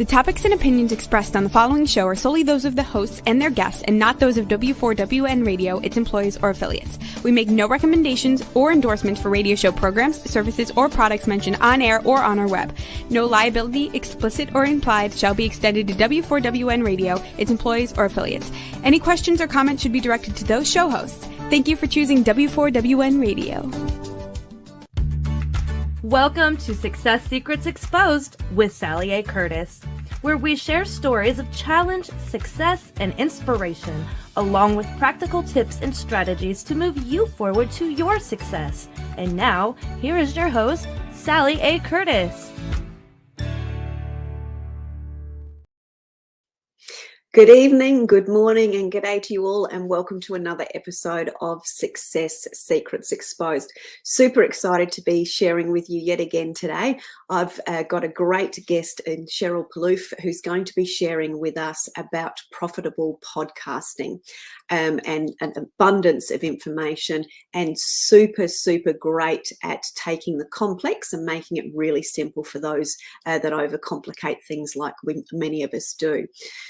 The topics and opinions expressed on the following show are solely those of the hosts and their guests and not those of W4WN Radio, its employees, or affiliates. We make no recommendations or endorsements for radio show programs, services, or products mentioned on air or on our web. No liability, explicit or implied, shall be extended to W4WN Radio, its employees, or affiliates. Any questions or comments should be directed to those show hosts. Thank you for choosing W4WN Radio. Welcome to Success Secrets Exposed with Sally A. Curtis, where we share stories of challenge, success, and inspiration, along with practical tips and strategies to move you forward to your success. And now, here is your host, Sally A. Curtis. Good evening, good morning, and good day to you all, and welcome to another episode of Success Secrets Exposed. Super excited to be sharing with you yet again today. I've got a great guest in Sheryl Plouffe, who's going to be sharing with us about profitable podcasting and an abundance of information, and super great at taking the complex and making it really simple for those that overcomplicate things like many of us do.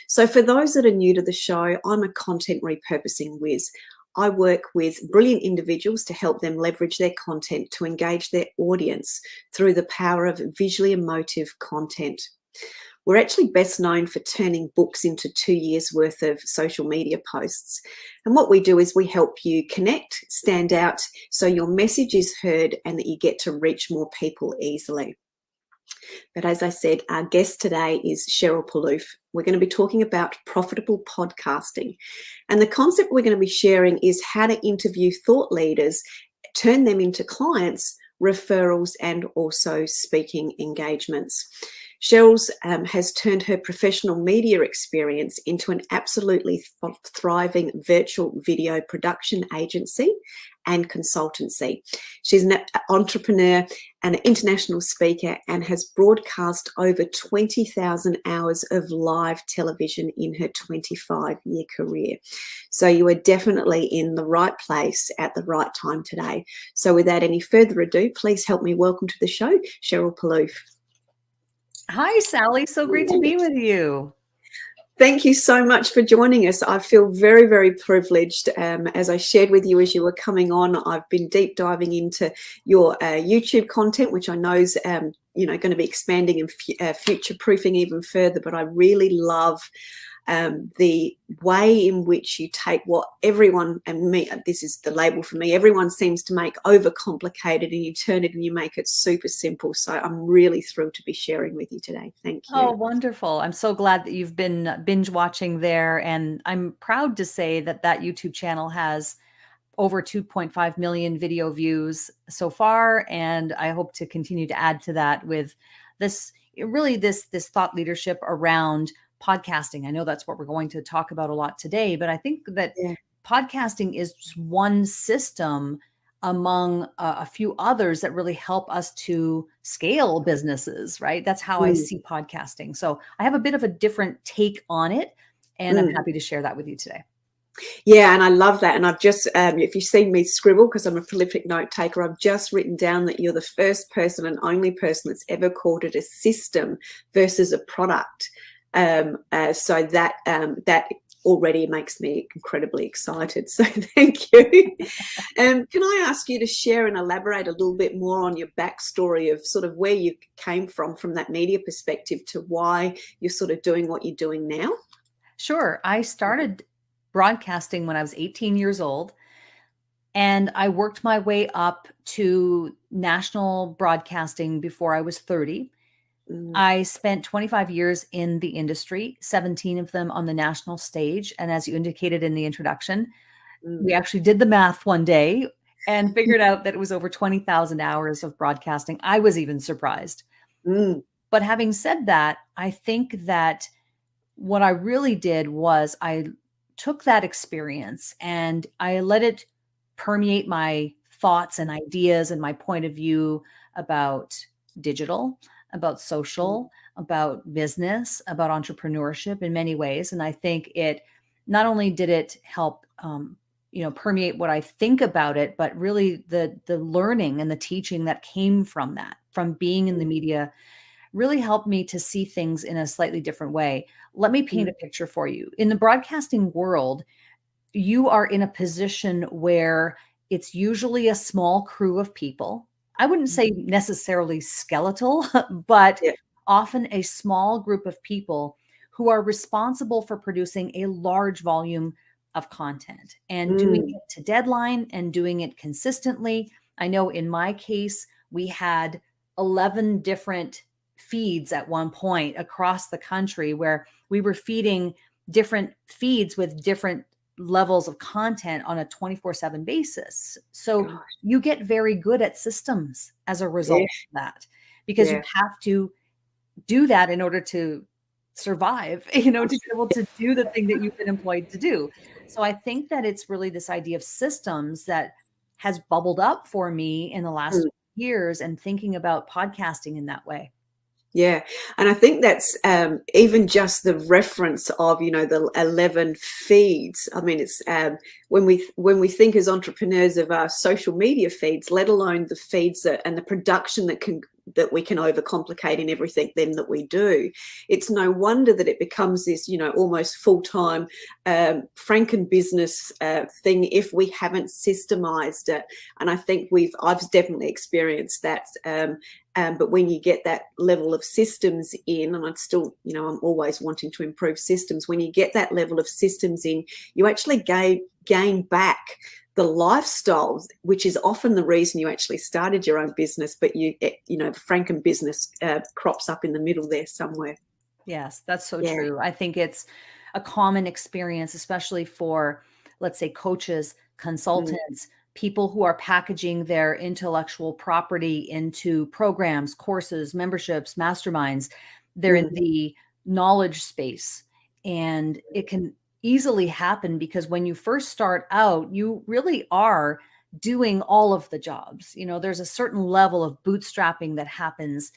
So for those that are new to the show, I'm a content repurposing whiz. I work with brilliant individuals to help them leverage their content to engage their audience through the power of visually emotive content. We're actually best known for turning books into 2 years worth of social media posts. And what we do is we help you connect, stand out, so your message is heard and that you get to reach more people easily. But as I said, our guest today is Sheryl Plouffe. We're going to be talking about profitable podcasting. And the concept we're going to be sharing is how to interview thought leaders, turn them into clients, referrals, and also speaking engagements. Sheryl has turned her professional media experience into an absolutely thriving virtual video production agency and consultancy. She's an entrepreneur and an international speaker and has broadcast over 20,000 hours of live television in her 25-year career. So you are definitely in the right place at the right time today. So without any further ado, please help me welcome to the show, Sheryl Plouffe. Hi, Sally. So great to be with you. Thank you so much for joining us. I feel very privileged. As I shared with you as you were coming on, I've been deep diving into your YouTube content, which I know is going to be expanding and future proofing even further. But I really love the way in which you take what everyone, and me, this is the label for me, everyone seems to make overcomplicated, and you turn it and you make it super simple. So I'm really thrilled to be sharing with you today. Thank you. Oh, wonderful. I'm so glad that you've been binge watching there. And I'm proud to say that YouTube channel has over 2.5 million video views so far. And I hope to continue to add to that with this thought leadership around podcasting. I know that's what we're going to talk about a lot today, but I think that podcasting is just one system among a few others that really help us to scale businesses, right? That's how I see podcasting. So I have a bit of a different take on it, and I'm happy to share that with you today. Yeah, and I love that. And I've just, if you've seen me scribble, because I'm a prolific note taker, I've just written down that you're the first person and only person that's ever called it a system versus a product. So that already makes me incredibly excited. So thank you. Can I ask you to share and elaborate a little bit more on your backstory of sort of where you came from that media perspective to why you're sort of doing what you're doing now? Sure. I started broadcasting when I was 18 years old, and I worked my way up to national broadcasting before I was 30. I spent 25 years in the industry, 17 of them on the national stage. And as you indicated in the introduction, we actually did the math one day and figured out that it was over 20,000 hours of broadcasting. I was even surprised. But having said that, I think that what I really did was I took that experience and I let it permeate my thoughts and ideas and my point of view about digital, about social, about business, about entrepreneurship in many ways. And I think it not only did it help, permeate what I think about it, but really the learning and the teaching that came from that, from being in the media really helped me to see things in a slightly different way. Let me paint a picture for you. In the broadcasting world, you are in a position where it's usually a small crew of people. I wouldn't say necessarily skeletal, but Yeah. often a small group of people who are responsible for producing a large volume of content and doing Mm. it to deadline and doing it consistently. I know in my case, we had 11 different feeds at one point across the country where we were feeding different feeds with different levels of content on a 24/7 basis. So Gosh. you get very good at systems as a Yeah. result of that, because you Yeah. have to do that in order to survive, to be able to do the thing that you've been employed to do. So I think that it's really this idea of systems that has bubbled up for me in the last years, and thinking about podcasting in that way. Yeah, and I think that's even just the reference of the 11 feeds. I mean, it's when we think as entrepreneurs of our social media feeds, let alone the feeds and the production that we can overcomplicate in everything then that we do. It's no wonder that it becomes this almost full-time franken business thing if we haven't systemized it. And I think I've definitely experienced that. But when you get that level of systems in, and I'm always wanting to improve systems. When you get that level of systems in, you actually gain back the lifestyle, which is often the reason you actually started your own business. But the franken business crops up in the middle there somewhere. Yes, that's so Yeah. true. I think it's a common experience, especially for, let's say, coaches, Mm. consultants, people who are packaging their intellectual property into programs, courses, memberships, masterminds. They're in Mm. the knowledge space. And it can easily happen because when you first start out, you really are doing all of the jobs. There's a certain level of bootstrapping that happens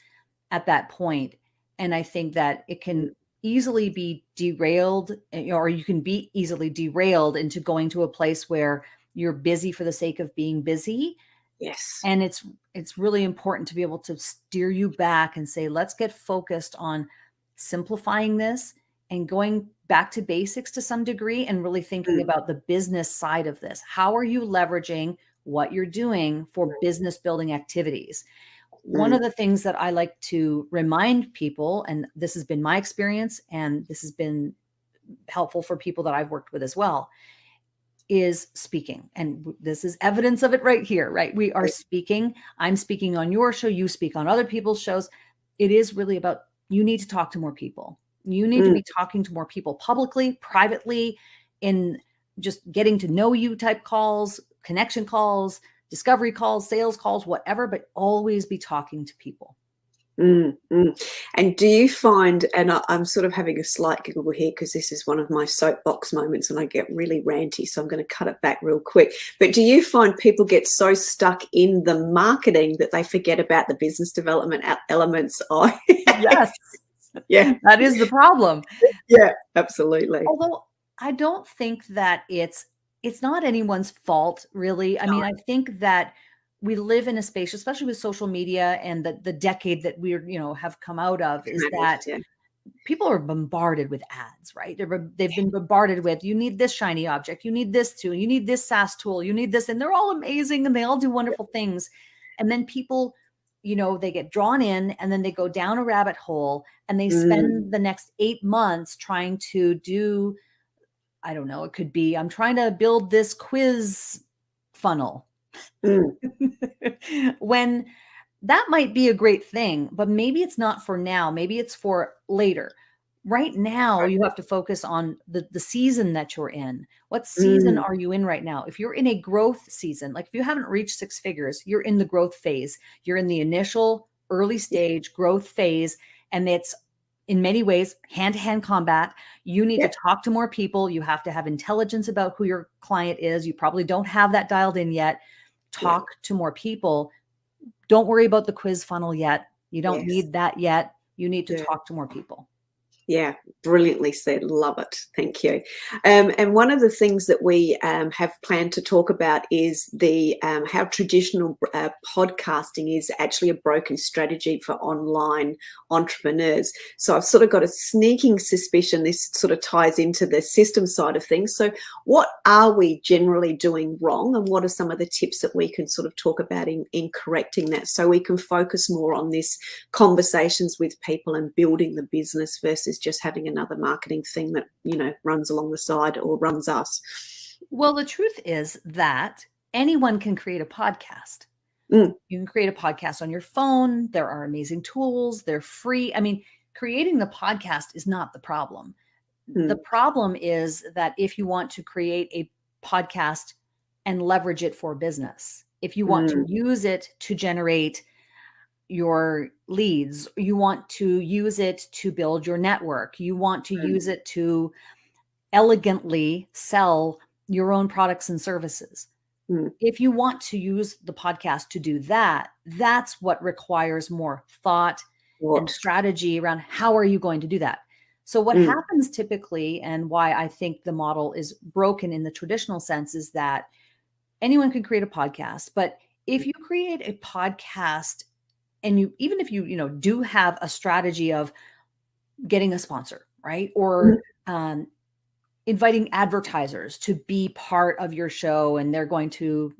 at that point. And I think that it can easily be derailed, or you can be easily derailed into going to a place where you're busy for the sake of being busy. Yes. And it's really important to be able to steer you back and say, let's get focused on simplifying this and going back to basics to some degree, and really thinking Mm. about the business side of this. How are you leveraging what you're doing for business building activities? One Mm. of the things that I like to remind people, and this has been my experience, and this has been helpful for people that I've worked with as well, is speaking. And this is evidence of it right here, right? We are speaking. I'm speaking on your show. You speak on other people's shows. It is really about, you need to talk to more people. You need to Mm. be talking to more people publicly, privately, in just getting to know you type calls, connection calls, discovery calls, sales calls, whatever, but always be talking to people. Mm, mm. And do you find, and I'm sort of having a slight giggle here because this is one of my soapbox moments and I get really ranty, so I'm going to cut it back real quick. But do you find people get so stuck in the marketing that they forget about the business development elements? Yes, Yeah, that is the problem. yeah, absolutely. Although I don't think that it's not anyone's fault, really. I mean, I think that we live in a space, especially with social media and the decade that we're, have come out of, is that Yeah, people are bombarded with ads, right? They've been bombarded with, you need this shiny object, you need this tool, you need this SaaS tool, you need this, and they're all amazing and they all do wonderful things. And then people, they get drawn in, and then they go down a rabbit hole, and they mm, spend the next 8 months trying to do, I don't know, it could be, I'm trying to build this quiz funnel. mm, When that might be a great thing, but maybe it's not for now. Maybe it's for later. Right now, you have to focus on the season that you're in. What season mm, are you in right now? If you're in a growth season, like if you haven't reached 6 figures, you're in the growth phase. You're in the initial early stage growth phase. And it's in many ways hand-to-hand combat. You need yeah, to talk to more people. You have to have intelligence about who your client is. You probably don't have that dialed in yet. yeah, Talk to more people. Don't worry about the quiz funnel yet. You don't yes, need that yet. You need to yeah. talk to more people. Yeah, brilliantly said. Love it. Thank you. And one of the things that we have planned to talk about is the how traditional podcasting is actually a broken strategy for online entrepreneurs. So I've sort of got a sneaking suspicion this sort of ties into the system side of things. So what are we generally doing wrong, and what are some of the tips that we can sort of talk about in correcting that, so we can focus more on this conversations with people and building the business versus just having another marketing thing that, you know, runs along the side or runs us. Well, the truth is that anyone can create a podcast. Mm, You can create a podcast on your phone. There are amazing tools. They're free. I mean, creating the podcast is not the problem. The mm, problem is that if you want to create a podcast and leverage it for business, if you want to mm, use it to generate your leads, you want to use it to build your network, you want to mm, use it to elegantly sell your own products and services. mm. If you want to use the podcast to do that, that's what requires more thought and What? strategy around how are you going to do that. So what Mm, happens typically, and why I think the model is broken in the traditional sense, is that anyone can create a podcast, but if you create a podcast and you, even if you do have a strategy of getting a sponsor, right, mm, or inviting advertisers to be part of your show, and they're going to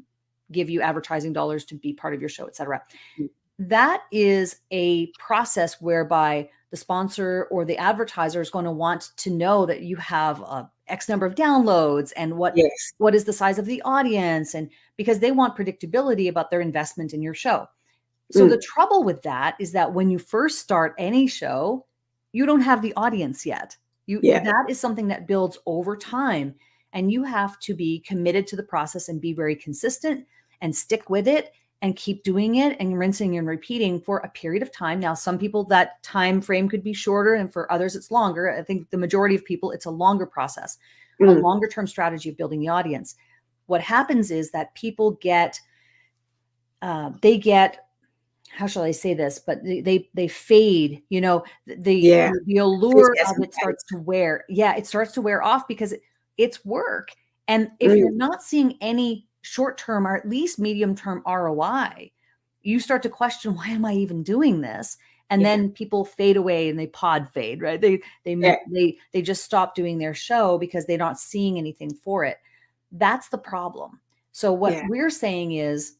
give you advertising dollars to be part of your show, etc. mm. That is a process whereby the sponsor or the advertiser is going to want to know that you have X number of downloads and Yes. what is the size of the audience, and because they want predictability about their investment in your show. So the Mm, trouble with that is that when you first start any show, you don't have the audience yet. yeah. That is something that builds over time, and you have to be committed to the process and be very consistent and stick with it and keep doing it and rinsing and repeating for a period of time. Now, some people that time frame could be shorter, and for others it's longer. I think the majority of people, it's a longer process, a Mm, longer term strategy of building the audience. What happens is that people get they get, how shall I say this, but they fade, yeah. the allure of Enthusiasm it starts fades. to wear. Yeah, it starts to wear off because it's work. And if Mm, you're not seeing any short-term or at least medium-term ROI, you start to question, why am I even doing this? And yeah. then people fade away and they pod fade, right? Yeah. They just stop doing their show because they're not seeing anything for it. That's the problem. So what Yeah. we're saying is,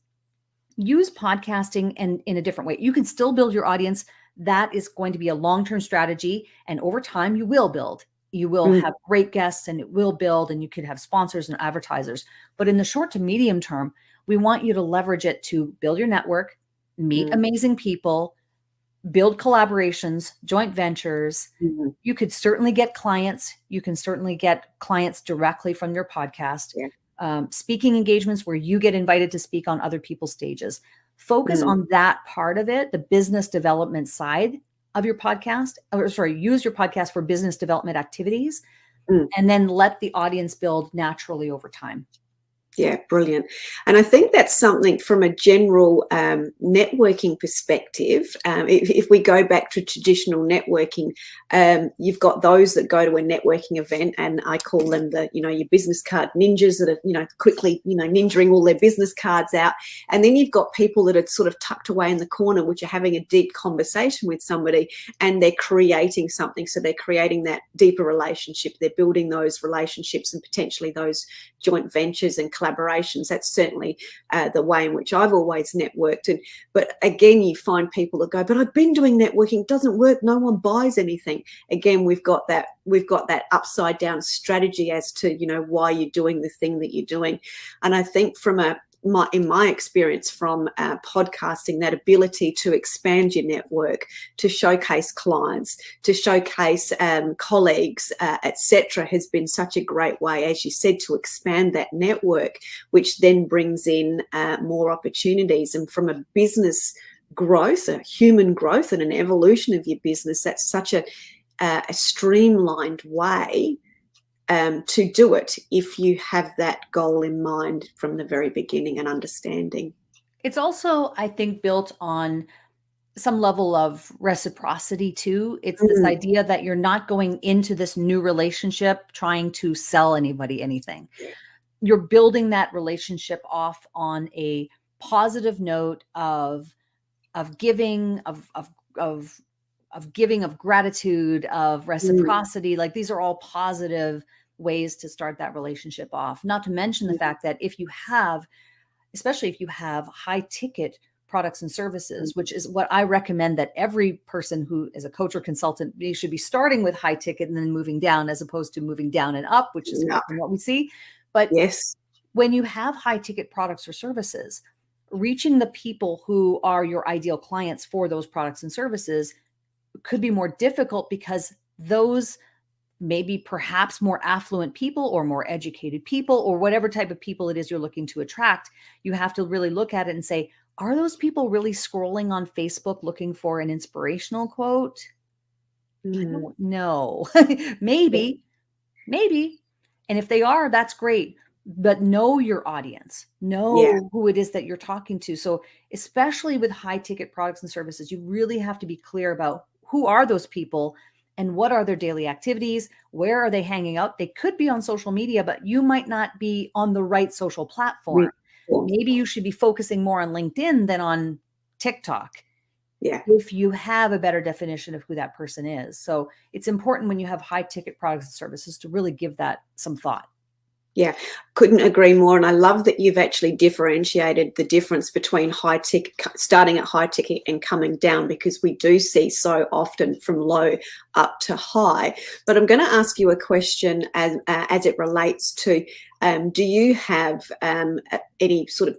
use podcasting and in a different way. You can still build your audience. That is going to be a long-term strategy. And over time, you will build. You will Mm, have great guests and it will build, and you could have sponsors and advertisers. But in the short to medium term, we want you to leverage it to build your network, meet mm, amazing people, build collaborations, joint ventures. mm. You could certainly get clients. You can certainly get clients directly from your podcast. Yeah. Speaking engagements where you get invited to speak on other people's stages. Focus Mm, on that part of it, the business development side of your podcast, or sorry, use your podcast for business development activities, mm. and then let the audience build naturally over time. Yeah, brilliant. And I think that's something from a general networking perspective. If we go back to traditional networking, you've got those that go to a networking event, and I call them your business card ninjas that are, quickly, ninjaing all their business cards out. And then you've got people that are sort of tucked away in the corner, which are having a deep conversation with somebody, and they're creating something. So they're creating that deeper relationship. They're building those relationships and potentially those joint ventures and collaborations. That's certainly the way in which I've always networked. But again, you find people that go, but I've been doing networking, it doesn't work, no one buys anything. Again, we've got that upside down strategy as to why you're doing the thing that you're doing. And I think in my experience from podcasting, that ability to expand your network, to showcase clients, to showcase colleagues, etc., has been such a great way, as you said, to expand that network, which then brings in more opportunities. And from a business growth, a human growth, and an evolution of your business, that's such a streamlined way to do it if you have that goal in mind from the very beginning and understanding. It's also, I think, built on some level of reciprocity too. It's this Mm. idea that you're not going into this new relationship trying to sell anybody anything. You're building that relationship off on a positive note of giving, of giving, of gratitude, of Mm. reciprocity. Like these are all positive ways to start that relationship off. Not to mention the fact that if you have, especially if you have high ticket products and services, which is what I recommend that every person who is a coach or consultant, you should be starting with high ticket and then moving down, as opposed to moving down and up, which is Yeah. often what we see. But Yes. when you have high ticket products or services, reaching the people who are your ideal clients for those products and services could be more difficult, because those maybe perhaps more affluent people or more educated people or whatever type of people it is you're looking to attract, you have to really look at it and say, are those people really scrolling on Facebook looking for an inspirational quote? I Mm. don't know. Maybe, maybe. And if they are, that's great. But know your audience, Yeah. know who it is that you're talking to. So, especially with high ticket products and services, you really have to be clear about who are those people and what are their daily activities? Where are they hanging out? They could be on social media, but you might not be on the right social platform. Cool. Maybe you should be focusing more on LinkedIn than on TikTok, Yeah. if you have a better definition of who that person is. So it's important when you have high ticket products and services to really give that some thought. Yeah, couldn't agree more. And I love that you've actually differentiated the difference between high ticket, starting at high ticket and coming down, because we do see so often from low up to high. But I'm going to ask you a question as it relates to, do you have any sort of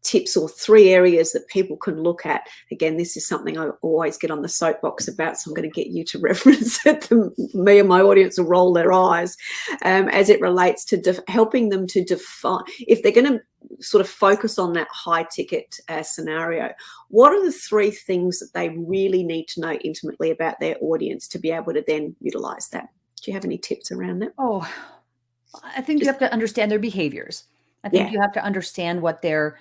tips or 3 areas that people can look at? Again, this is something I always get on the soapbox about, so I'm going to get you to reference it. Me and my audience will roll their eyes as it relates to helping them to define, if they're going to sort of focus on that high ticket scenario, what are the 3 things that they really need to know intimately about their audience to be able to then utilize that? Do you have any tips around that? Oh, I think you have to understand their behaviors. I think Yeah. you have to understand what their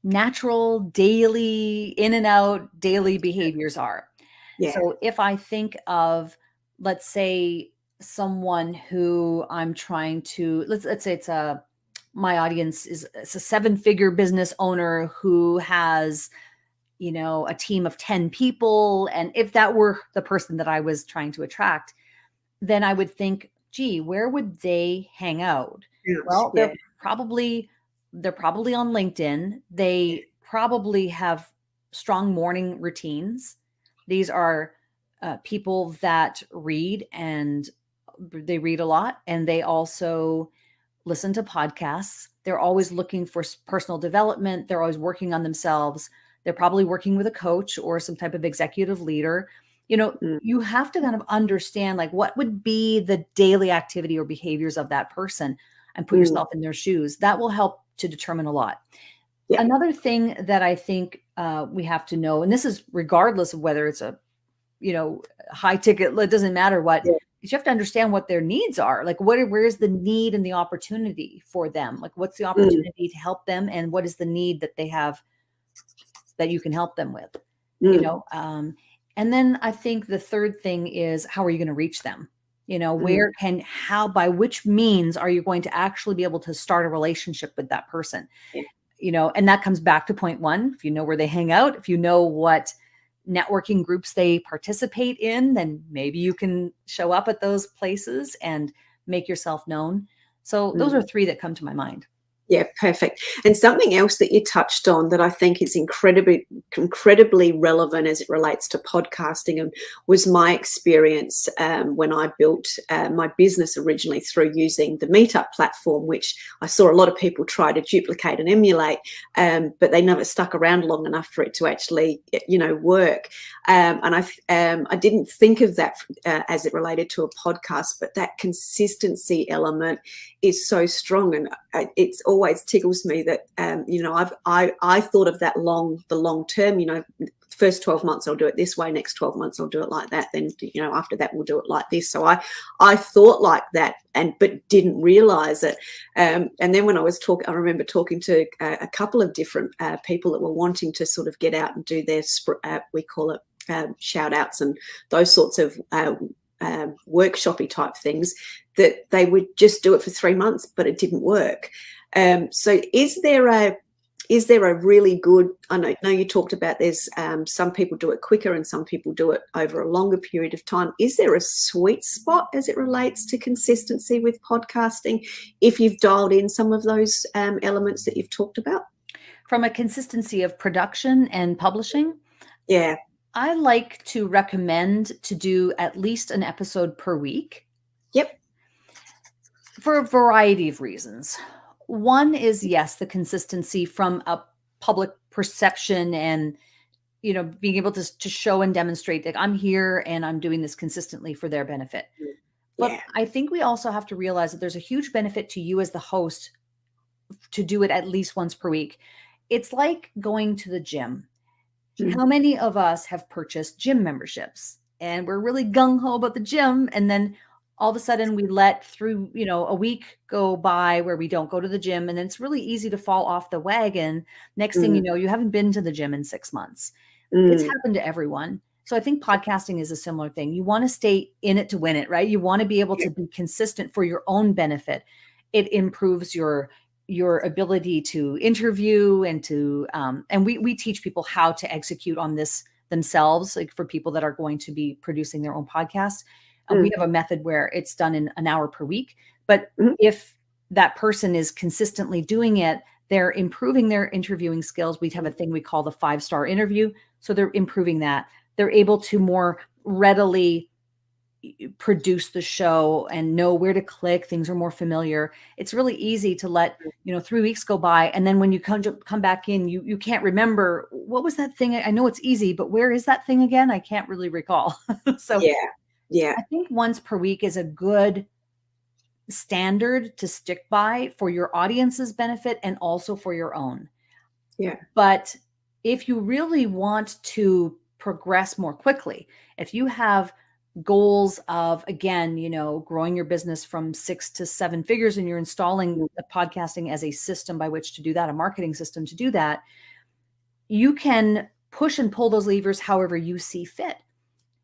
natural daily in and out daily behaviors are. Yeah. So if I think of, let's say, someone who I'm trying to, let's say it's my audience is, it's a 7-figure business owner who has, a team of 10 people. And if that were the person that I was trying to attract, then I would think, gee, where would they hang out? Well, Yeah. they're probably on LinkedIn. They probably have strong morning routines. These are people that read, and they read a lot, and they also listen to podcasts. They're always looking for personal development. They're always working on themselves. They're probably working with a coach or some type of executive leader. Mm. You have to kind of understand, like, what would be the daily activity or behaviors of that person, and put Mm. yourself in their shoes. That will help to determine a lot. Yeah. Another thing that I think we have to know, and this is regardless of whether it's a, high ticket, it doesn't matter what, Yeah. is you have to understand what their needs are. Like, where's the need and the opportunity for them? Like, what's the Mm. opportunity to help them, and what is the need that they have that you can help them with? Mm. And then I think the third thing is, how are you going to reach them? Mm. By which means are you going to actually be able to start a relationship with that person? Yeah. And that comes back to point 1. If you know where they hang out, if you know what networking groups they participate in, then maybe you can show up at those places and make yourself known. So those Mm. are 3 that come to my mind. Yeah, perfect. And something else that you touched on that I think is incredibly relevant as it relates to podcasting, and was my experience when I built my business originally through using the Meetup platform, which I saw a lot of people try to duplicate and emulate, but they never stuck around long enough for it to actually, work. And I didn't think of that as it related to a podcast, but that consistency element is so strong, and it's always tickles me that I thought of that the long term, first 12 months I'll do it this way, next 12 months I'll do it like that, then after that we'll do it like this. So I thought like that, but didn't realize it. And then when I remember talking to a couple of different people that were wanting to sort of get out and do their we call it shout outs and those sorts of workshopy type things, that they would just do it for 3 months, but it didn't work. So is there a really good, I know you talked about there's some people do it quicker and some people do it over a longer period of time. Is there a sweet spot as it relates to consistency with podcasting if you've dialed in some of those elements that you've talked about? From a consistency of production and publishing? Yeah. I like to recommend to do at least an episode per week. Yep. For a variety of reasons. One is, yes, the consistency from a public perception and, being able to show and demonstrate that I'm here and I'm doing this consistently for their benefit. Yeah. But I think we also have to realize that there's a huge benefit to you as the host to do it at least once per week. It's like going to the gym. How many of us have purchased gym memberships and we're really gung-ho about the gym, and then all of a sudden we let through, a week go by where we don't go to the gym, and then it's really easy to fall off the wagon. Next thing you know, you haven't been to the gym in 6 months. It's happened to everyone. So I think podcasting is a similar thing. You want to stay in it to win it, right? You want to be able to be consistent for your own benefit. It improves your ability to interview and to, and we teach people how to execute on this themselves, like for people that are going to be producing their own podcast. We have a method where it's done in an hour per week, but if that person is consistently doing it, they're improving their interviewing skills. We have a thing we call the 5-star interview. So they're improving that. They're able to more readily produce the show and know where to click. Things are more familiar. It's really easy to let 3 weeks go by, and then when you come back in, you can't remember what was that thing. I know it's easy, but where is that thing again? I can't really recall. So I think once per week is a good standard to stick by for your audience's benefit and also for your own. But if you really want to progress more quickly, if you have goals of, again, growing your business from 6 to 7 figures, and you're installing the podcasting as a system by which to do that, a marketing system to do that, you can push and pull those levers however you see fit.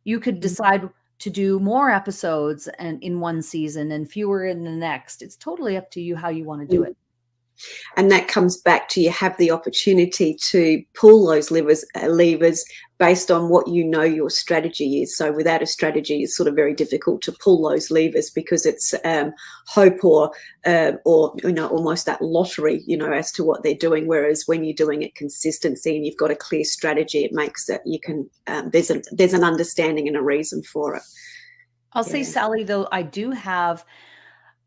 You could decide to do more episodes and in one season and fewer in the next. It's totally up to you how you want to do it. And that comes back to, you have the opportunity to pull those levers based on what your strategy is. So without a strategy, it's sort of very difficult to pull those levers, because it's hope or almost that lottery, as to what they're doing. Whereas when you're doing it consistency and you've got a clear strategy, it makes that you can there's an understanding and a reason for it. I'll say, Sally, though, I do have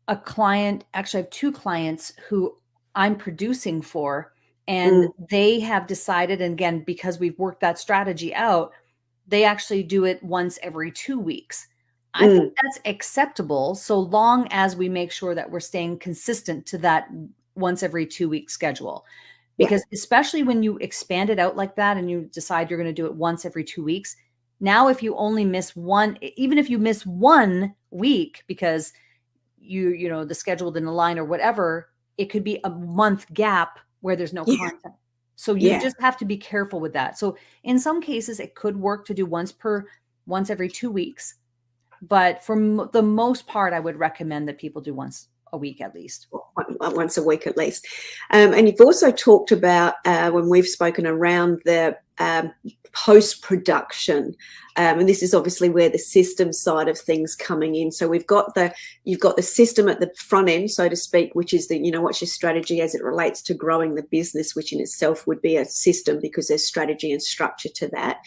a client. Actually, I have 2 clients who I'm producing for, and they have decided, and again, because we've worked that strategy out, they actually do it once every 2 weeks. I think that's acceptable, so long as we make sure that we're staying consistent to that once every 2 week schedule. Because especially when you expand it out like that and you decide you're going to do it once every 2 weeks, now if you only miss one, even if you miss 1 week because the schedule didn't align or whatever, it could be a month gap where there's no content. So you just have to be careful with that. So in some cases, it could work to do once every 2 weeks. But for the most part, I would recommend that people do once a week at least. Once a week at least. And you've also talked about, when we've spoken, around the post-production. And this is obviously where the system side of things coming in. So you've got the system at the front end, so to speak, which is what's your strategy as it relates to growing the business, which in itself would be a system because there's strategy and structure to that.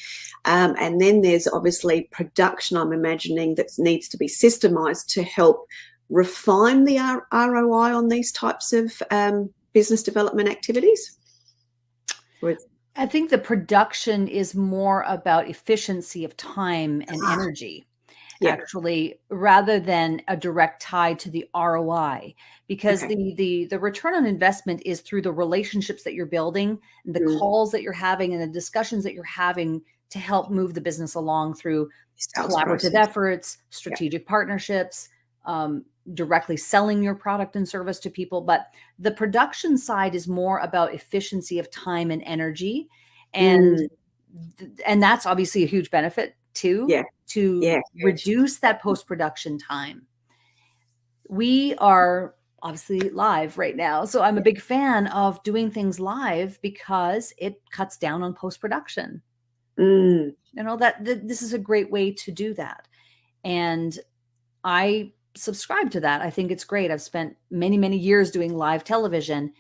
And then there's obviously production, I'm imagining, that needs to be systemized to help refine the ROI on these types of business development activities? I think the production is more about efficiency of time and energy. Yeah. actually, rather than a direct tie to the ROI, because Okay. the return on investment is through the relationships that you're building, and the Mm. calls that you're having, and the discussions that you're having to help move the business along through Sales collaborative process. efforts, Yeah. strategic partnerships, directly selling your product and service to people. But the production side is more about efficiency of time and energy, and Mm. and that's obviously a huge benefit too, Yeah. to Yeah. Huge. reduce that post-production time. We are obviously live right now, so I'm a big fan of doing things live because it cuts down on post-production. Mm. That this is a great way to do that. And I subscribe to that. I think it's great. I've spent many, many years doing live television,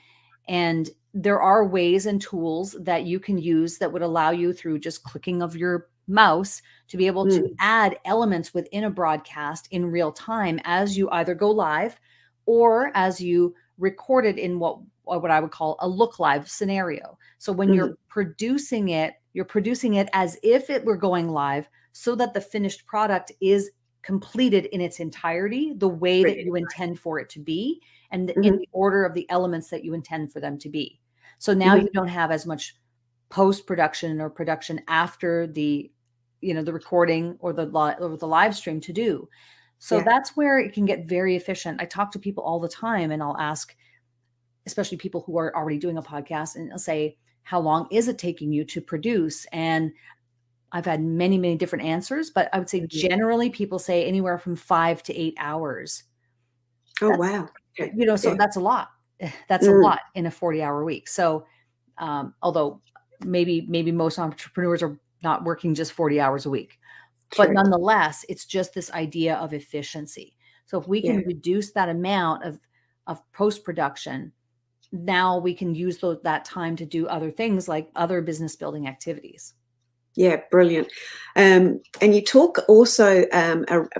and there are ways and tools that you can use that would allow you, through just clicking of your mouse, to be able to Mm. add elements within a broadcast in real time as you either go live or as you record it in what I would call a look live scenario. So when Mhm. you're producing it as if it were going live, so that the finished product is completed in its entirety, the way that Brilliant. you intend for it to be, and in Mhm. the order of the elements that you intend for them to be. So now Mhm. you don't have as much post production or production after the recording or the live stream to do. So Yeah. that's where it can get very efficient. I talk to people all the time, and I'll ask, especially people who are already doing a podcast, and I'll say, how long is it taking you to produce? And I've had many, many different answers, but I would say Mhm. generally people say anywhere from 5 to 8 hours. Oh, That's, wow. Okay. so Yeah. that's a lot. That's a Mm. lot in a 40-hour week. So, although maybe most entrepreneurs are not working just 40 hours a week, but True. nonetheless, it's just this idea of efficiency. So if we Yeah. can reduce that amount of post production, now we can use that time to do other things like other business building activities. Yeah, brilliant. And you talk also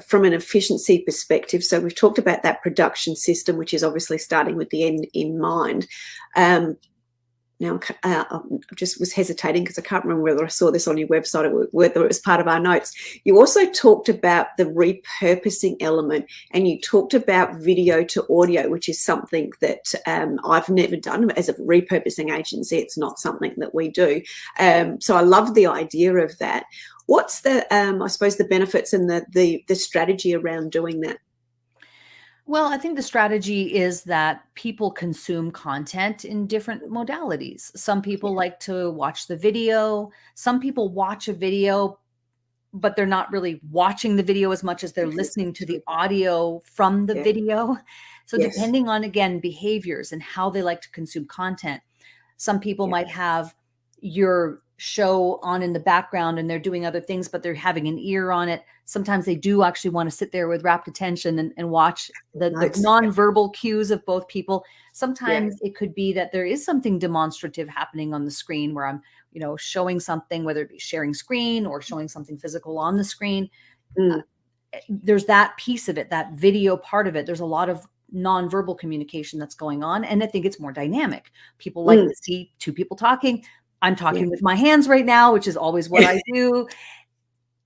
from an efficiency perspective. So we've talked about that production system, which is obviously starting with the end in mind. Now, I just was hesitating because I can't remember whether I saw this on your website or whether it was part of our notes. You also talked about the repurposing element, and you talked about video to audio, which is something that I've never done as a repurposing agency. It's not something that we do. So I love the idea of that. What's I suppose, the benefits and the strategy around doing that? Well, I think the strategy is that people consume content in different modalities. Some people like to watch the video. Some people watch a video, but they're not really watching the video as much as they're listening to the audio from the Yeah. video. So, Yes. depending on, again, behaviors and how they like to consume content, some people Yeah. might have your show on in the background and they're doing other things, but they're having an ear on it. Sometimes they do actually want to sit there with rapt attention and watch the Nice. nonverbal cues of both people. Yeah. Sometimes it could be that there is something demonstrative happening on the screen where I'm, showing something, whether it be sharing screen or showing something physical on the screen. Mm. There's that piece of it, that video part of it. There's a lot of nonverbal communication that's going on. And I think it's more dynamic. People like Mm. to see two people talking. I'm Yeah. talking with my hands right now, which is always what I do.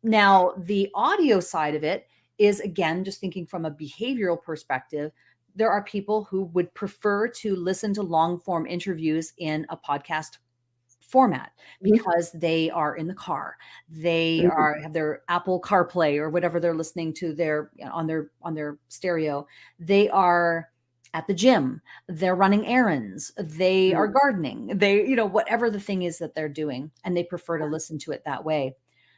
Now, the audio side of it is, again, just thinking from a behavioral perspective. There are people who would prefer to listen to long form interviews in a podcast format Mhm. because they are in the car. They Mhm. have their Apple CarPlay or whatever they're listening to on their stereo. They are at the gym. They're running errands. They are Mm. gardening. They, whatever the thing is that they're doing, and they prefer to listen to it that way.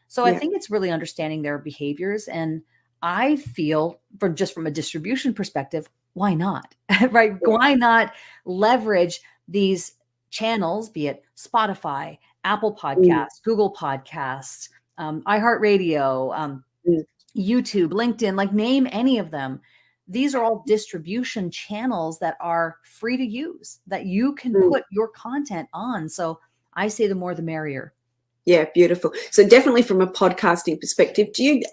So I Yeah. think it's really understanding their behaviors. And I feel, from a distribution perspective, why not? Right? Yeah. Why not leverage these channels, be it Spotify, Apple Mm. Podcasts, Google Podcasts, iHeartRadio, Mm. YouTube, LinkedIn, like, name any of them. These are all distribution channels that are free to use, that you can Mm. put your content on. So I say the more the merrier. Yeah, beautiful. So definitely from a podcasting perspective, do you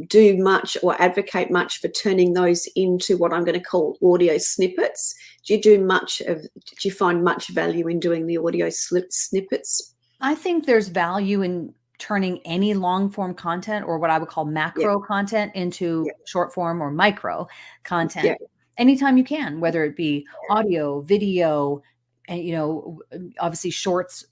do much or advocate much for turning those into what I'm going to call audio snippets? Do you find much value in doing the audio snippets? I think there's value in turning any long form content, or what I would call macro content, into short form or micro content anytime you can, whether it be audio, video, and, you know, obviously shorts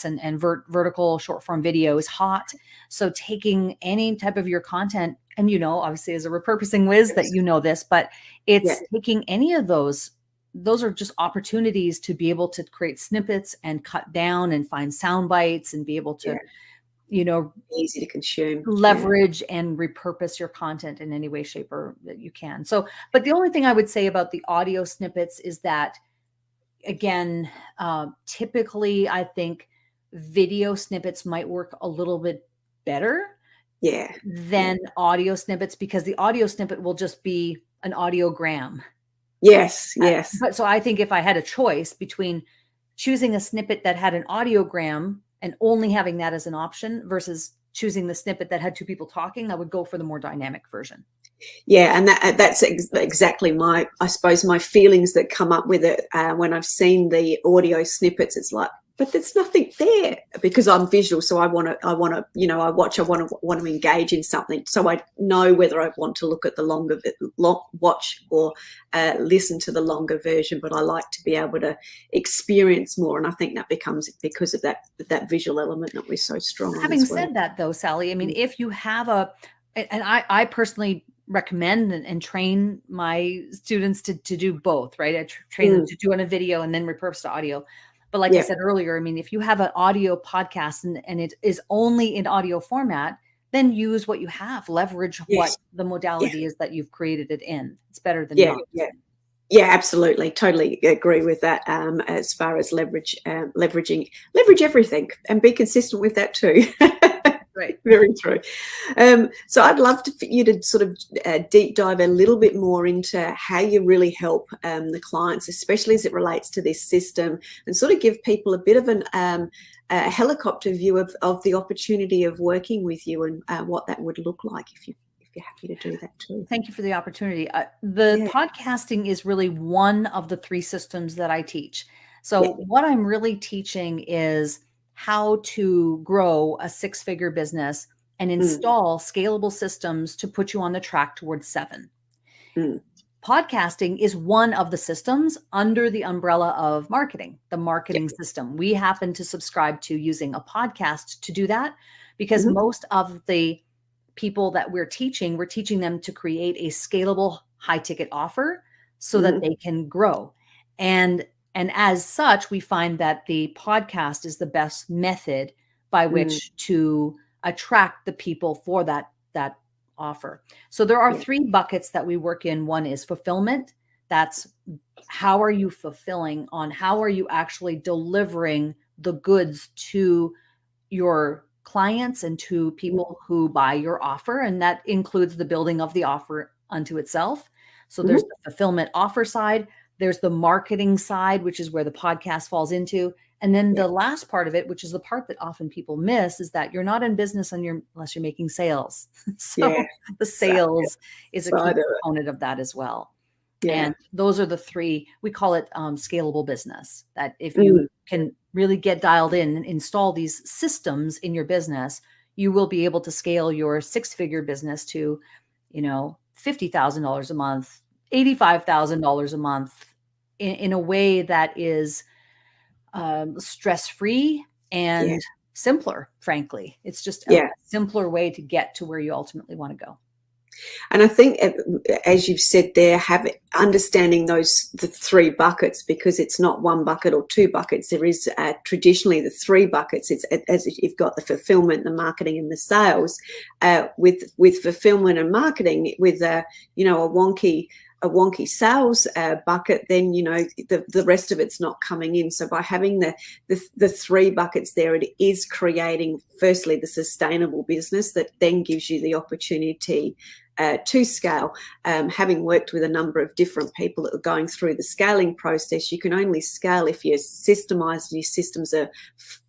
and vertical short form video is hot. So taking any type of your content, and, you know, obviously as a repurposing whiz that you know this, but it's taking any of those are just opportunities to be able to create snippets and cut down and find sound bites and be able to, you know, easy to consume, leverage and repurpose your content in any way, shape, or that you can. So, but the only thing I would say about the audio snippets is that, again, typically I think video snippets might work a little bit better than audio snippets, because the audio snippet will just be an audiogram. Yes. But so I think if I had a choice between choosing a snippet that had an audiogram and only having that as an option versus choosing the snippet that had two people talking, I would go for the more dynamic version. Yeah, and that's exactly I suppose my feelings that come up with it when I've seen the audio snippets. It's like, but there's nothing there, because I'm visual, so I want to, you know, I want to engage in something, so I know whether I want to look at the watch or listen to the longer version. But I like to be able to experience more, and I think that becomes because of that visual element that we're so strong on. Having said that, though, Sally, I mean, if you have and I personally recommend and train my students to do both, right? I train them to do on a video and then repurpose to audio. But like I said earlier, I mean, if you have an audio podcast and it is only in audio format, then use what you have, leverage what the modality is that you've created it in. It's better than not. Yeah, absolutely. Totally agree with that. As far as leverage everything and be consistent with that too. Right. Very true. So I'd love for you to sort of deep dive a little bit more into how you really help the clients, especially as it relates to this system, and sort of give people a bit of a helicopter view of the opportunity of working with you, and what that would look like if you're happy to do that too. Thank you for the opportunity. The podcasting is really one of the 3 systems that I teach. So what I'm really teaching is how to grow a 6-figure business and install scalable systems to put you on the track towards 7. Podcasting is one of the systems under the umbrella of marketing, the marketing system. We happen to subscribe to using a podcast to do that, because most of the people that we're teaching them to create a scalable high ticket offer so that they can grow. And as such, we find that the podcast is the best method by which to attract the people for that offer. So there are 3 buckets that we work in. One is fulfillment. That's how are you fulfilling on how are you actually delivering the goods to your clients and to people who buy your offer. And that includes the building of the offer unto itself. So there's the fulfillment offer side. There's the marketing side, which is where the podcast falls into. And then the last part of it, which is the part that often people miss, is that you're not in business unless you're making sales. So the sales is a key component of that as well. And those are the 3, we call it scalable business, that if you can really get dialed in and install these systems in your business, you will be able to scale your 6-figure business to, you know, $50,000 a month, $85,000 a month in a way that is stress-free and simpler, frankly. It's just a simpler way to get to where you ultimately want to go. And I think, as you've said there, understanding the 3 buckets, because it's not 1 bucket or 2 buckets. There is traditionally the 3 buckets. It's as if you've got the fulfillment, the marketing, and the sales. With fulfillment and marketing, with a wonky sales bucket, then the rest of it's not coming in. So by having the 3 buckets there, it is creating firstly the sustainable business that then gives you the opportunity to scale. Having worked with a number of different people that are going through the scaling process, you can only scale if you're systemized and your systems are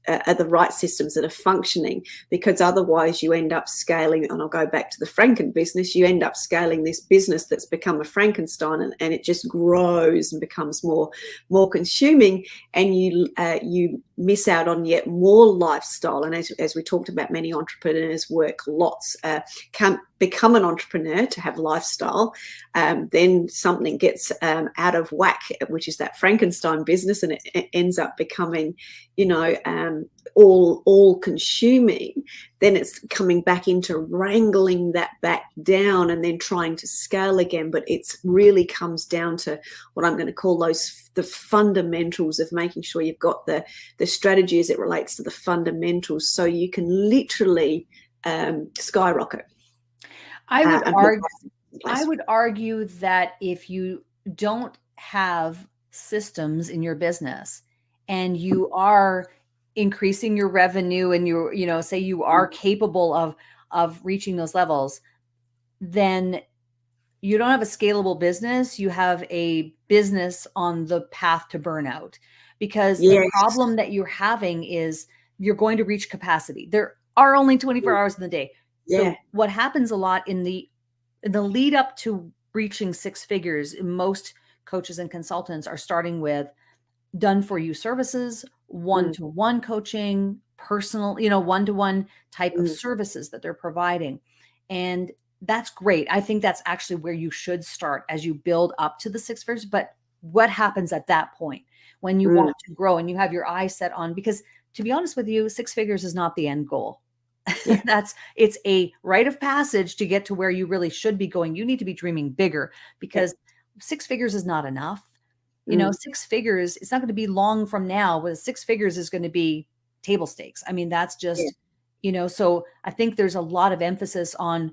are the right systems that are functioning, because otherwise you end up scaling, and I'll go back to the Franken business, you end up scaling this business that's become a Frankenstein, and it just grows and becomes more consuming, and you miss out on yet more lifestyle. And as we talked about, many entrepreneurs work lots, can't become an entrepreneur to have lifestyle, then something gets out of whack, which is that Frankenstein business, and it ends up becoming, all consuming. Then it's coming back into wrangling that back down and then trying to scale again. But it's really comes down to what I'm going to call the fundamentals of making sure you've got the strategy as it relates to the fundamentals, so you can literally skyrocket. I would argue that if you don't have systems in your business and you are increasing your revenue and say you are capable of reaching those levels, then you don't have a scalable business. You have a business on the path to burnout, because the problem that you're having is you're going to reach capacity. There are only 24 hours in the day. So what happens a lot in the lead up to reaching six figures, most coaches and consultants are starting with done for you services, one-to-one coaching, personal, one-to-one type of services that they're providing. And that's great. I think that's actually where you should start as you build up to the six figures. But what happens at that point when you want to grow and you have your eyes set on, because to be honest with you, six figures is not the end goal. It's a rite of passage to get to where you really should be going. You need to be dreaming bigger, because six figures is not enough. Six figures, it's not going to be long from now, but six figures is going to be table stakes. I mean, that's just, so I think there's a lot of emphasis on,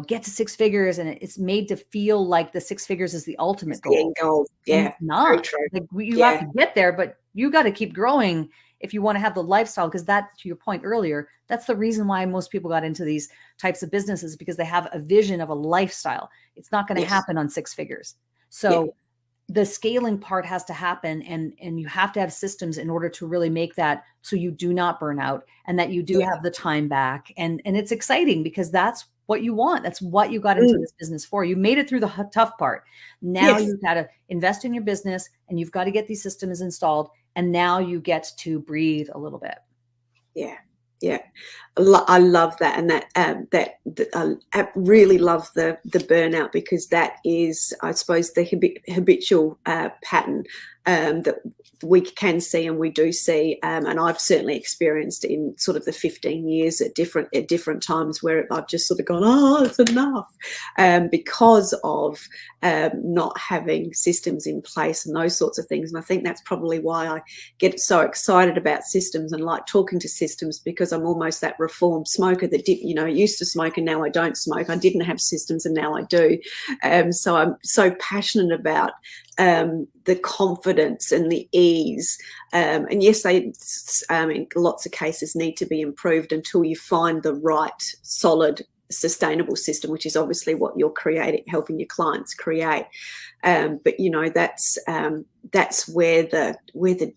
get to six figures, and it's made to feel like the six figures is the ultimate goal. The end goal. Yeah. It's not. Like, you have to get there, but you got to keep growing if you want to have the lifestyle, because that, to your point earlier, that's the reason why most people got into these types of businesses, because they have a vision of a lifestyle. It's not going to happen on six figures. So the scaling part has to happen, and you have to have systems in order to really make that so you do not burn out, and that you do have the time back. And it's exciting, because that's what you want. That's what you got into this business for. You made it through the tough part. Now you've got to invest in your business, and you've got to get these systems installed. And now you get to breathe a little bit. Yeah. I love that. And I really love the burnout, because that is, I suppose, the habitual pattern that we can see, and we do see. And I've certainly experienced in sort of the 15 years at different times, where I've just sort of gone, oh, it's enough, because of not having systems in place and those sorts of things. And I think that's probably why I get so excited about systems and like talking to systems, because I'm almost that reformed smoker that used to smoke and now I don't smoke. I didn't have systems and now I do. So I'm so passionate about the confidence and the ease. And yes, they in lots of cases need to be improved until you find the right, solid, sustainable system, which is obviously what you're helping your clients create. But that's where the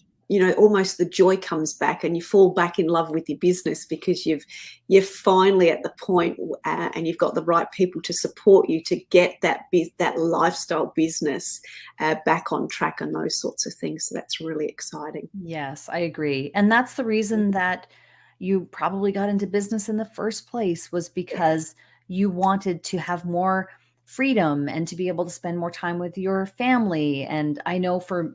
almost the joy comes back, and you fall back in love with your business, because you're finally at the point, and you've got the right people to support you to get that lifestyle business back on track and those sorts of things. So that's really exciting. Yes, I agree. And that's the reason that you probably got into business in the first place, was because you wanted to have more freedom and to be able to spend more time with your family. And I know for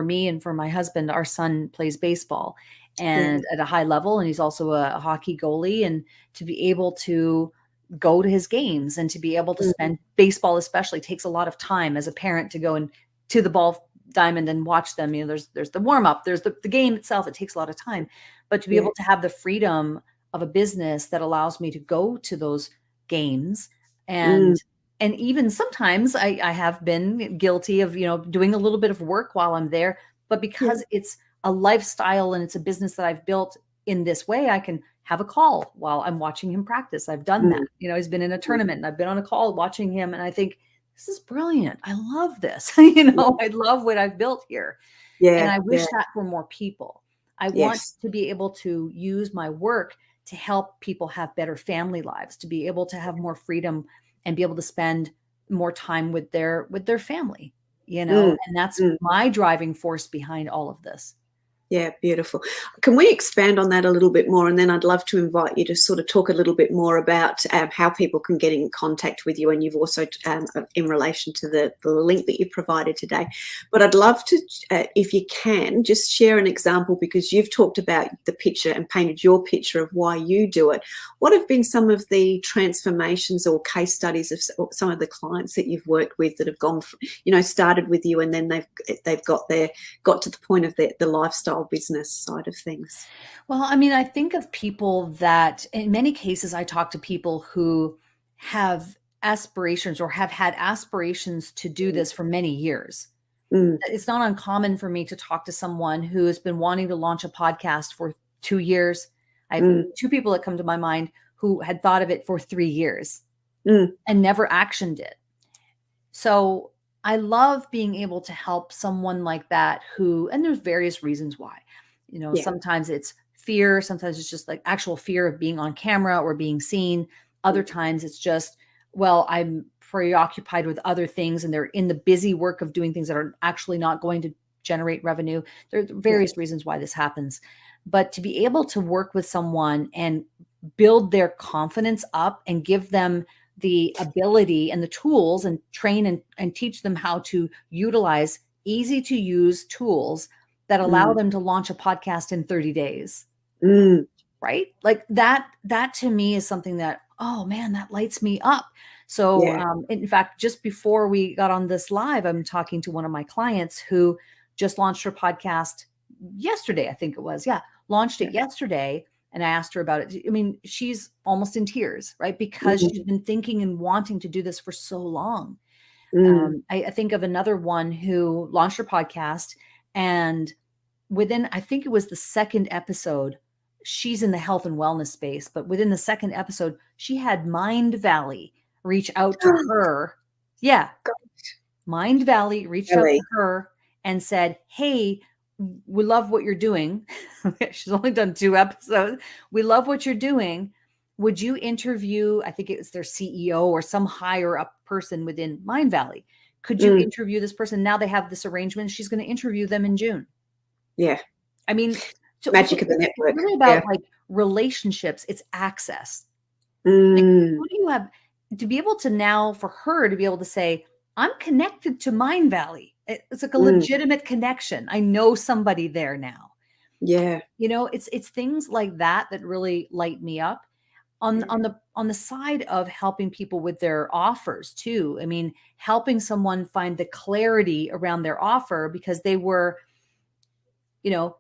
me and for my husband, our son plays baseball and at a high level, and he's also a hockey goalie, and to be able to go to his games and to be able to spend baseball especially takes a lot of time as a parent to go and to the ball diamond and watch them. There's the warm up, there's the game itself. It takes a lot of time, but to be able to have the freedom of a business that allows me to go to those games, and even sometimes I have been guilty of, doing a little bit of work while I'm there, but because it's a lifestyle and it's a business that I've built in this way, I can have a call while I'm watching him practice. I've done that. He's been in a tournament and I've been on a call watching him, and I think, this is brilliant. I love this. I love what I've built here. And I wish that for more people. I want Yes. to be able to use my work to help people have better family lives, to be able to have more freedom and be able to spend more time with their family, Mm, and that's mm. my driving force behind all of this. Yeah, beautiful. Can we expand on that a little bit more? And then I'd love to invite you to sort of talk a little bit more about how people can get in contact with you. And you've also, in relation to the link that you provided today. But I'd love to, if you can, just share an example, because you've talked about the picture and painted your picture of why you do it. What have been some of the transformations or case studies of some of the clients that you've worked with that have gone, started with you, and then they've got to the point of the lifestyle business side of things? Well, I mean, I think of people that in many cases I talk to people who have aspirations or have had aspirations to do this for many years. Mm, It's not uncommon for me to talk to someone who has been wanting to launch a podcast for 2 years. I have mm, two people that come to my mind who had thought of it for 3 years mm. and never actioned it. So I love being able to help someone like that and there's various reasons why. Yeah. Sometimes it's fear, sometimes it's just like actual fear of being on camera or being seen. Other Mm, times it's just, well, I'm preoccupied with other things and they're in the busy work of doing things that are actually not going to generate revenue. There are yeah. various reasons why this happens. But to be able to work with someone and build their confidence up and give them the ability and the tools and train and teach them how to utilize easy to use tools that allow Mm, them to launch a podcast in 30 days, mm. right? Like that to me is something that, oh man, that lights me up. So Yeah. in fact, just before we got on this live, I'm talking to one of my clients who just launched her podcast yesterday, I think it was. Yeah, launched Yeah. it yesterday. And I asked her about it. I mean, she's almost in tears, right? Because Mm, she's been thinking and wanting to do this for so long. mm. I think of another one who launched her podcast, and within, I think it was the second episode, she's in the health and wellness space, but within the second episode, she had Mind Valley reach out to her. Yeah, Mind Valley reached out to Golly. her and said, "Hey, we love what you're doing." She's only done 2 episodes. "We love what you're doing. Would you interview," I think it was their CEO or some higher up person within Mind Valley. "Could you Mm, interview this person?" Now they have this arrangement. She's going to interview them in June. yeah. I mean, so Magic of the it's network. really Yeah. about like relationships. It's access. Like, Mm, who do you have to be able to now for her to be able to say, I'm connected to Mind Valley. It's like a mm. legitimate connection. I know somebody there now. Yeah. It's things like that that really light me up. On Yeah. on the side of helping people with their offers too. I mean, helping someone find the clarity around their offer because they were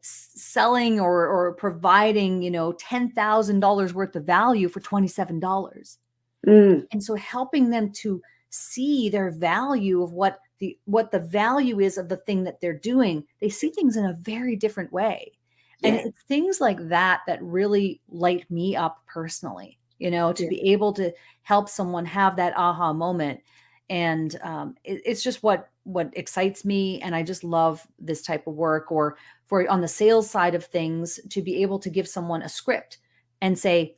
selling or providing, $10,000 worth of value for $27. Mm, And so helping them to see their value of what the value is of the thing that they're doing, they see things in a very different way. And yeah. it's things like that that really light me up personally, to Yeah. be able to help someone have that aha moment. And it's just what excites me. And I just love this type of work. Or for on the sales side of things, to be able to give someone a script and say,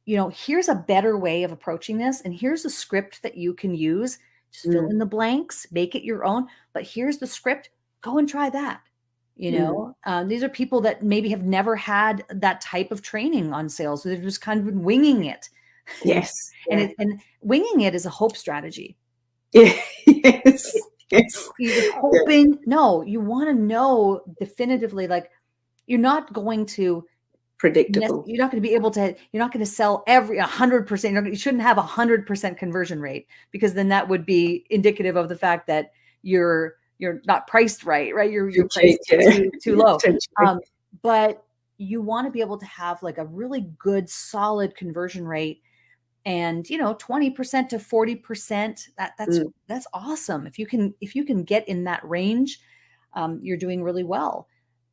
here's a better way of approaching this. And here's a script that you can use. Just fill Mm, in the blanks, make it your own. But here's the script. Go and try that. mm. These are people that maybe have never had that type of training on sales. So they've just kind of been winging it. Yes. and Yeah. and winging it is a hope strategy. Yeah. Yes. Yes. You're just Yeah. hoping. No, you want to know definitively, like you're not going to Predictable. you're not going to be able to, you're not going to sell every 100%. You shouldn't have 100% conversion rate, because then that would be indicative of the fact that you're not priced right. You're Too cheap. priced Yeah. too Yeah, low. potentially. But you want to be able to have like a really good, solid conversion rate. And 20% to 40%, Mm, that's awesome. If you can get in that range, you're doing really well.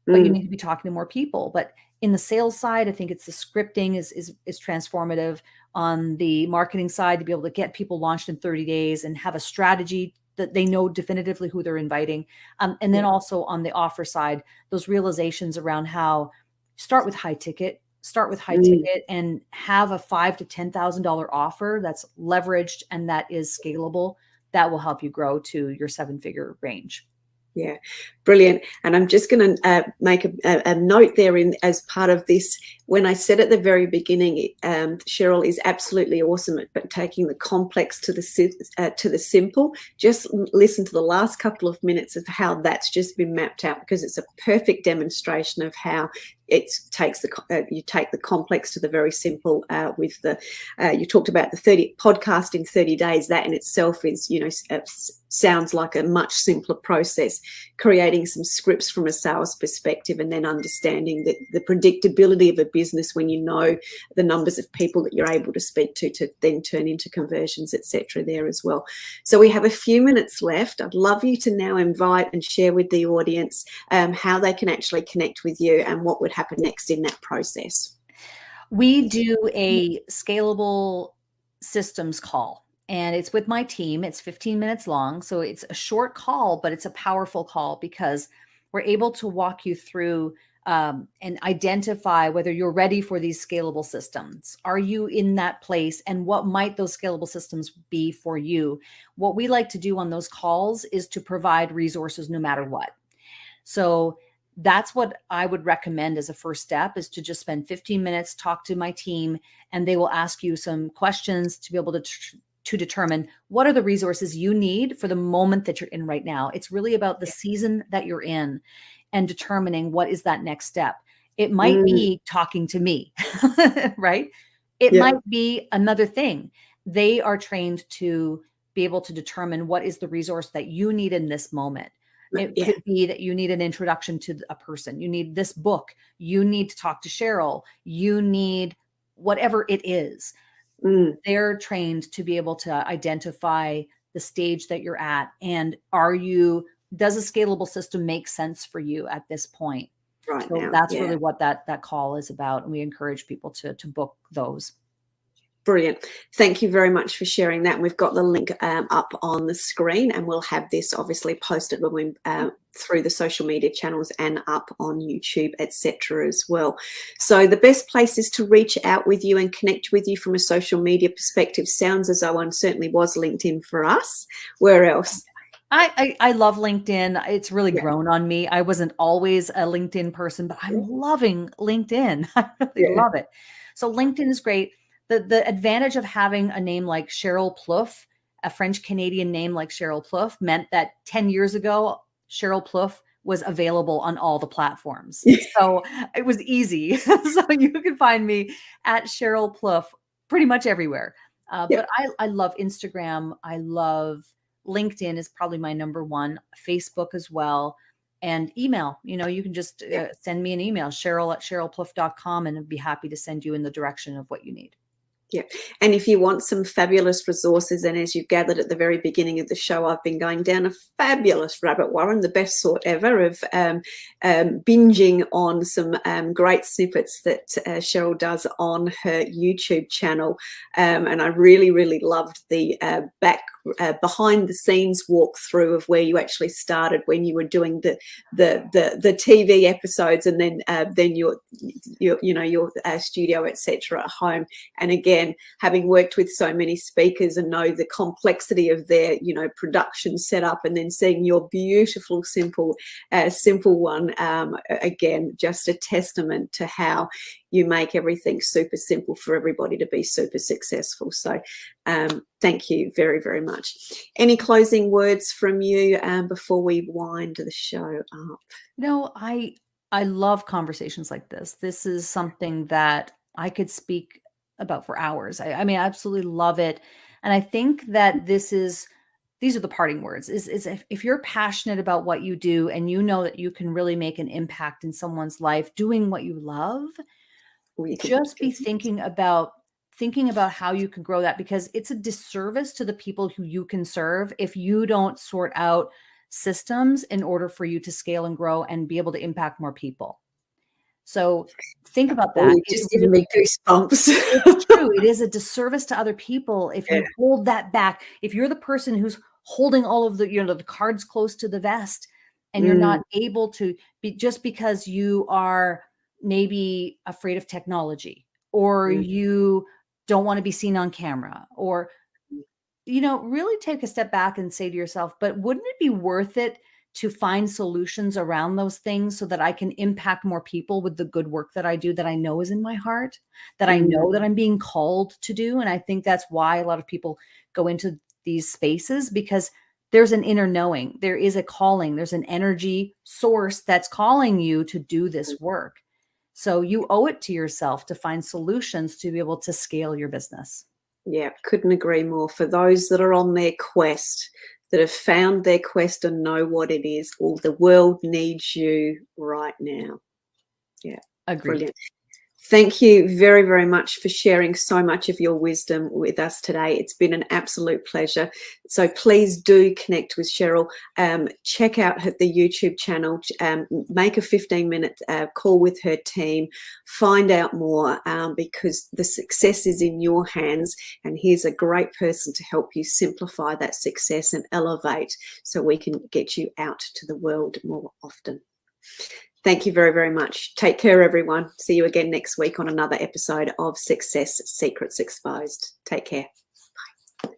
But you mm. need to be talking to more people. But in the sales side, I think it's the scripting is transformative. On the marketing side, to be able to get people launched in 30 days and have a strategy that they know definitively who they're inviting. And then Yeah. also on the offer side, those realizations around how start with high ticket, and have a $5,000 to $10,000 offer that's leveraged and that is scalable. That will help you grow to your 7-figure range. Yeah, brilliant. And I'm just going to make a note there as part of this. When I said at the very beginning, Sheryl is absolutely awesome at taking the complex to the simple. Just listen to the last couple of minutes of how that's just been mapped out, because it's a perfect demonstration of how it takes you take the complex to the very simple. With the you talked about the 30 podcast in 30 days. That in itself is, sounds like a much simpler process. Creating some scripts from a sales perspective, and then understanding the predictability of a business when you know the numbers of people that you're able to speak to then turn into conversions, etc. there as well. So we have a few minutes left. I'd love you to now invite and share with the audience how they can actually connect with you and what would happen next in that process. We do a scalable systems call, and it's with my team. It's 15 minutes long. So it's a short call, but it's a powerful call because we're able to walk you through and identify whether you're ready for these scalable systems. Are you in that place? And what might those scalable systems be for you? What we like to do on those calls is to provide resources no matter what. So that's what I would recommend as a first step, is to just spend 15 minutes, talk to my team, and they will ask you some questions to be able to determine what are the resources you need for the moment that you're in right now. It's really about the season that you're in and determining what is that next step. It might be talking to me, right? It might be another thing. They are trained to be able to determine what is the resource that you need in this moment. It could be that you need an introduction to a person. You need this book. You need to talk to Sheryl. You need whatever it is. They're trained to be able to identify the stage that you're at. And does a scalable system make sense for you at this point? Right so now, that's really what that call is about. And we encourage people to book those. Brilliant. Thank you very much for sharing that. We've got the link up on the screen, and we'll have this obviously posted when we through the social media channels and up on YouTube, etc. as well. So the best places to reach out with you and connect with you from a social media perspective sounds as though one certainly was LinkedIn for us. Where else? I love LinkedIn. It's really grown on me. I wasn't always a LinkedIn person, but I'm loving LinkedIn. I really love it. So LinkedIn is great. The advantage of having a name like Sheryl Plouffe, a French-Canadian name like Sheryl Plouffe, meant that 10 years ago, Sheryl Plouffe was available on all the platforms. So it was easy. So you can find me at Sheryl Plouffe pretty much everywhere. But I love Instagram. I love LinkedIn is probably my number one, Facebook as well, and email. You can just send me an email, Sheryl@SherylPlouffe.com, and I'd be happy to send you in the direction of what you need. Yeah. And if you want some fabulous resources, and as you gathered at the very beginning of the show, I've been going down a fabulous rabbit warren, the best sort ever, of binging on some great snippets that Sheryl does on her YouTube channel. And I really, really loved the behind the scenes walkthrough of where you actually started when you were doing the TV episodes, and then your studio, etc. at home. And again, having worked with so many speakers and know the complexity of their production setup, and then seeing your beautiful simple one, again, just a testament to how you make everything super simple for everybody to be super successful. So thank you very, very much. Any closing words from you before we wind the show up? No, I love conversations like this. This is something that I could speak about for hours. I mean, I absolutely love it. And I think that these are the parting words, is if you're passionate about what you do and you know that you can really make an impact in someone's life doing what you love, just be thinking about how you can grow that, because it's a disservice to the people who you can serve if you don't sort out systems in order for you to scale and grow and be able to impact more people. So think about that. Just giving me goosebumps. It's true. It is a disservice to other people if you hold that back. If you're the person who's holding all of the cards close to the vest, and you're not able to be, just because you are maybe afraid of technology, or you don't want to be seen on camera, or, really take a step back and say to yourself, but wouldn't it be worth it to find solutions around those things so that I can impact more people with the good work that I do, that I know is in my heart, that I know that I'm being called to do? And I think that's why a lot of people go into these spaces, because there's an inner knowing, there is a calling, there's an energy source that's calling you to do this work. So you owe it to yourself to find solutions to be able to scale your business. Yeah, couldn't agree more. For those that are on their quest, that have found their quest and know what it is, well, the world needs you right now. Yeah, Agreed. Brilliant. Thank you very, very much for sharing so much of your wisdom with us today. It's been an absolute pleasure. So please do connect with Sheryl. Check out the YouTube channel. Make a 15-minute call with her team. Find out more, because the success is in your hands. And here's a great person to help you simplify that success and elevate, so we can get you out to the world more often. Thank you very, very much. Take care, everyone. See you again next week on another episode of Success Secrets Exposed. Take care. Bye.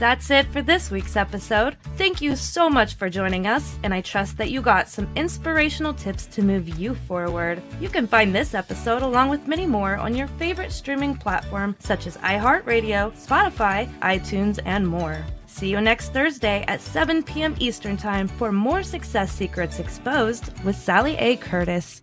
That's it for this week's episode. Thank you so much for joining us, and I trust that you got some inspirational tips to move you forward. You can find this episode along with many more on your favorite streaming platform such as iHeartRadio, Spotify, iTunes, and more. See you next Thursday at 7 p.m. Eastern Time for more Success Secrets Exposed with Sally A. Curtis.